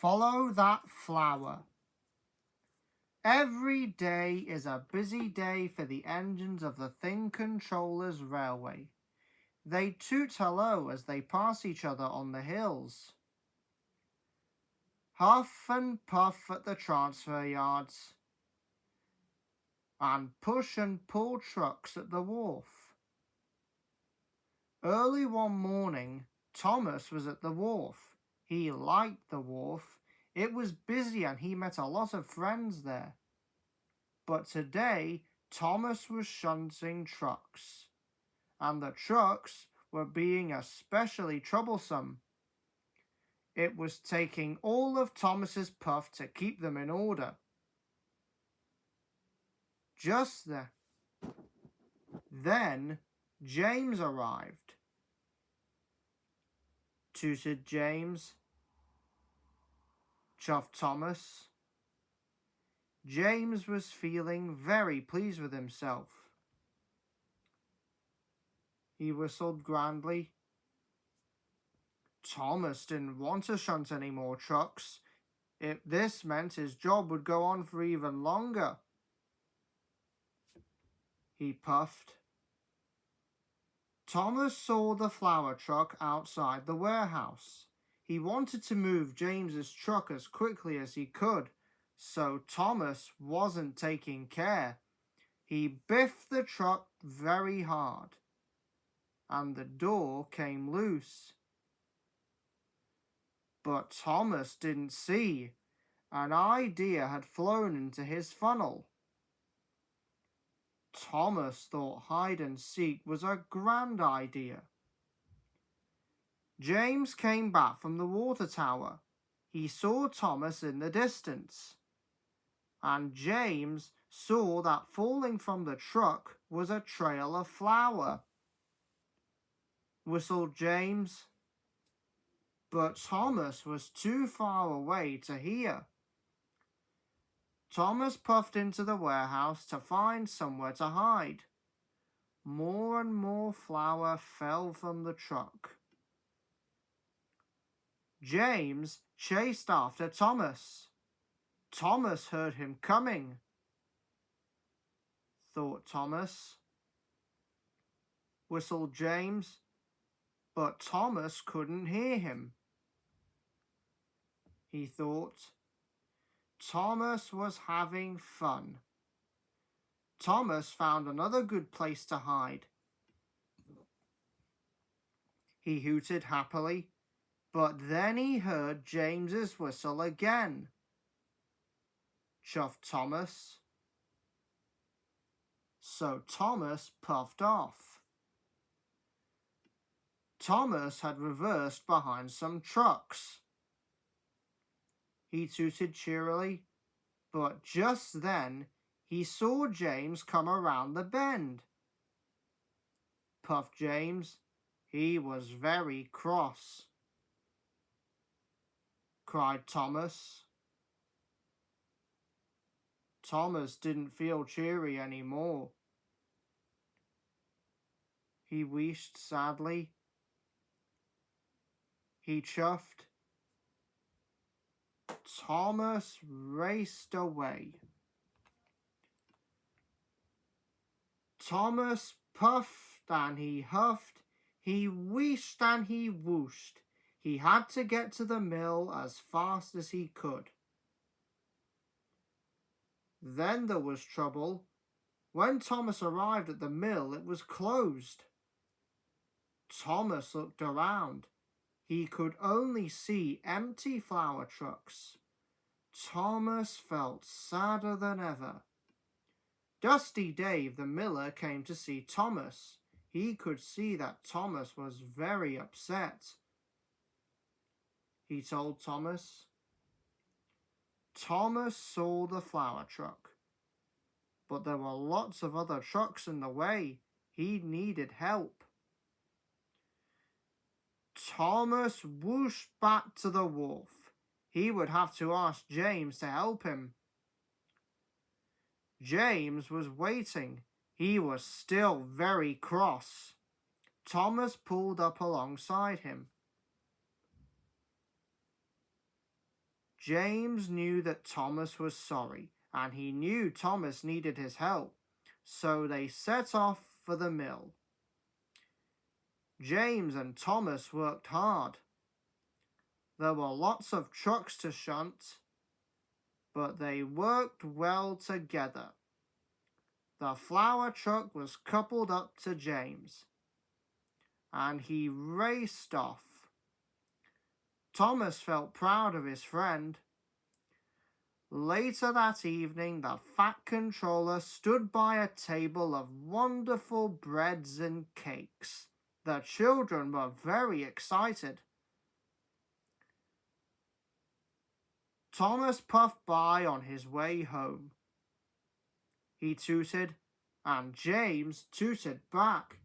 Follow that flower. Every day is a busy day for the engines of the Thing Controller's railway. They toot hello as they pass each other on the hills. Huff and puff at the transfer yards, and push and pull trucks at the wharf. Early one morning, Thomas was at the wharf. He liked the wharf. It was busy and he met a lot of friends there. But today, Thomas was shunting trucks, and the trucks were being especially troublesome. It was taking all of Thomas's puff to keep them in order. Just then, James arrived. Tooted James, chuffed Thomas. James was feeling very pleased with himself. He whistled grandly. Thomas didn't want to shunt any more trucks. If this meant his job would go on for even longer. He puffed. Thomas saw the flour truck outside the warehouse. He wanted to move James's truck as quickly as he could, so Thomas wasn't taking care. He biffed the truck very hard, and the door came loose. But Thomas didn't see. An idea had flown into his funnel. Thomas thought hide and seek was a grand idea. James came back from the water tower. He saw Thomas in the distance, and James saw that falling from the truck was a trail of flour. Whistled James, but Thomas was too far away to hear. Thomas puffed into the warehouse to find somewhere to hide. More and more flour fell from the truck. James chased after Thomas. Thomas heard him coming, thought Thomas. Whistled James, but Thomas couldn't hear him. He thought, Thomas was having fun. Thomas found another good place to hide. He hooted happily, but then he heard James's whistle again. Chuffed Thomas. So Thomas puffed off. Thomas had reversed behind some trucks. He tooted cheerily, but just then he saw James come around the bend. Puffed James. He was very cross. Cried Thomas. Thomas didn't feel cheery anymore. He wheezed sadly. He chuffed. Thomas raced away. Thomas puffed and he huffed. He wheezed and he whooshed. He had to get to the mill as fast as he could. Then there was trouble. When Thomas arrived at the mill, it was closed. Thomas looked around. He could only see empty flour trucks. Thomas felt sadder than ever. Dusty Dave, the miller, came to see Thomas. He could see that Thomas was very upset. He told Thomas. Thomas saw the flour truck, but there were lots of other trucks in the way. He needed help. Thomas whooshed back to the wharf. He would have to ask James to help him. James was waiting. He was still very cross. Thomas pulled up alongside him. James knew that Thomas was sorry, and he knew Thomas needed his help, so they set off for the mill. James and Thomas worked hard. There were lots of trucks to shunt, but they worked well together. The flour truck was coupled up to James, and he raced off. Thomas felt proud of his friend. Later that evening, the Fat Controller stood by a table of wonderful breads and cakes. The children were very excited. Thomas puffed by on his way home. He tooted, and James tooted back.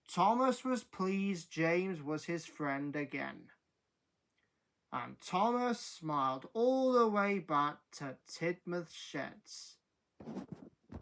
Thomas was pleased James was his friend again. And Thomas smiled all the way back to Tidmouth Sheds.